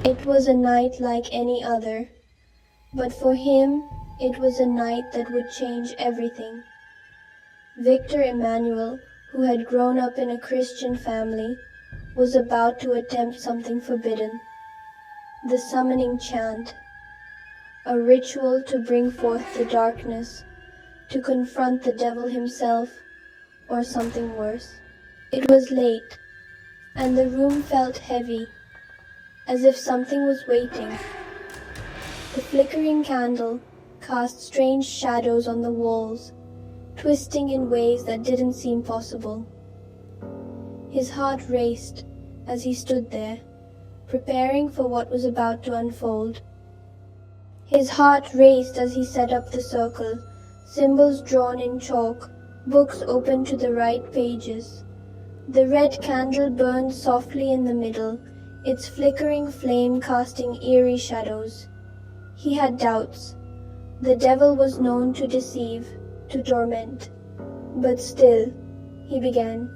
It was a night like any other, but for him it was a night that would change everything. Victor Emmanuel, who had grown up in a Christian family, was about to attempt something forbidden. The summoning chant, a ritual to bring forth the darkness, to confront the devil himself, or something worse. It was late, and the room felt heavy, as if something was waiting. The flickering candle cast strange shadows on the walls, twisting in ways that didn't seem possible. His heart raced as he stood there, preparing for what was about to unfold. His heart raced as he set up the circle, symbols drawn in chalk, books open to the right pages. The red candle burned softly in the middle, its flickering flame casting eerie shadows. He had doubts. The devil was known to deceive, to torment. But still, he began.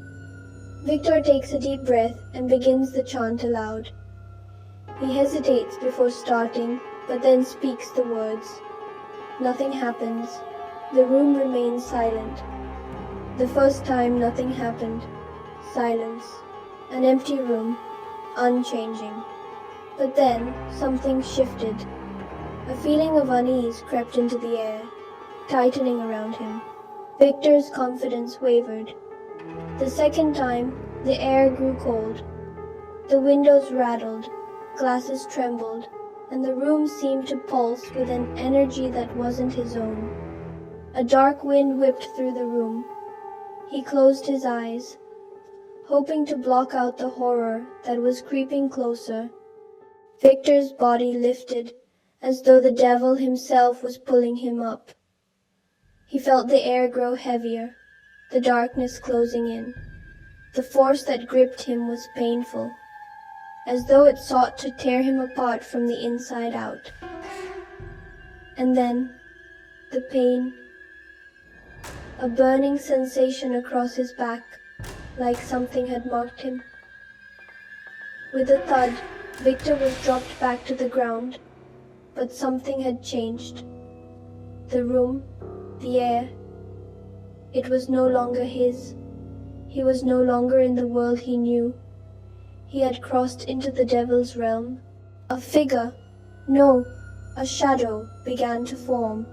Victor takes a deep breath and begins the chant aloud. He hesitates before starting, but then speaks the words. Nothing happens. The room remains silent. The first time nothing happened. Silence. An empty room. Unchanging. But then something shifted. A feeling of unease crept into the air, tightening around him. Victor's confidence wavered. The second time, the air grew cold. The windows rattled, glasses trembled, and the room seemed to pulse with an energy that wasn't his own. A dark wind whipped through the room. He closed his eyes, hoping to block out the horror that was creeping closer. Victor's body lifted, as though the devil himself was pulling him up. He felt the air grow heavier, the darkness closing in. The force that gripped him was painful, as though it sought to tear him apart from the inside out. And then, the pain, a burning sensation across his back, like something had marked him. With a thud, Victor was dropped back to the ground, but something had changed. The room, the air, it was no longer his. He was no longer in the world he knew. He had crossed into the devil's realm. A figure, no, a shadow began to form.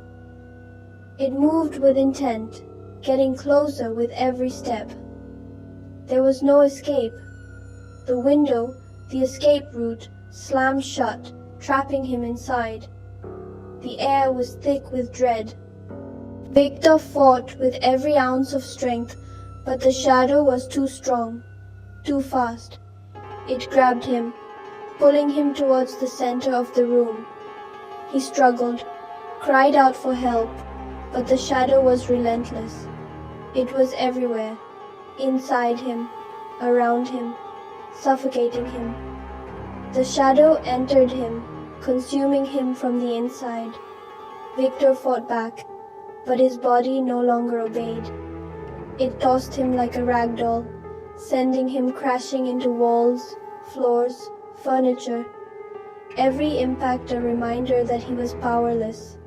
It moved with intent, getting closer with every step. There was no escape. The window, the escape route, slammed shut, trapping him inside. The air was thick with dread. Victor fought with every ounce of strength, but the shadow was too strong, too fast. It grabbed him, pulling him towards the center of the room. He struggled, cried out for help, but the shadow was relentless. It was everywhere, inside him, around him, suffocating him. The shadow entered him, consuming him from the inside. Victor fought back, but his body no longer obeyed. It tossed him like a rag doll, sending him crashing into walls, floors, furniture. Every impact a reminder that he was powerless.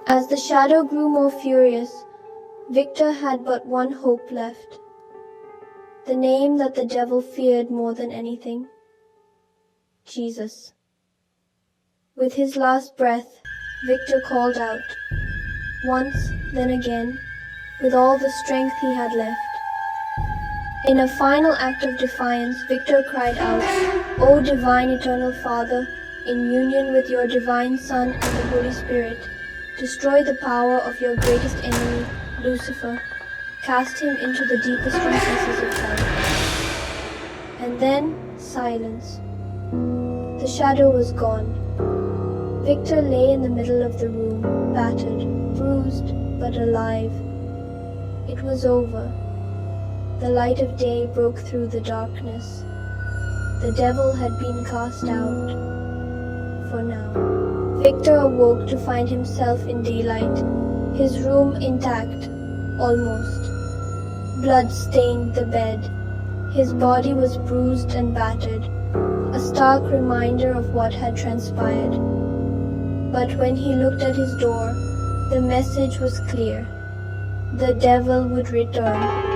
As the shadow grew more furious, Victor had but one hope left. The name that the devil feared more than anything. Jesus. With his last breath, Victor called out. Once, then again, with all the strength he had left. In a final act of defiance, Victor cried out, O divine eternal Father, in union with your divine Son and the Holy Spirit, destroy the power of your greatest enemy, Lucifer. Cast him into the deepest recesses of hell. And then, silence. The shadow was gone. Victor lay in the middle of the room, battered, bruised, but alive. It was over. The light of day broke through the darkness. The devil had been cast out. For now. Victor awoke to find himself in daylight, his room intact, almost. Blood stained the bed. His body was bruised and battered. A stark reminder of what had transpired. But when he looked at his door, the message was clear. The devil would return.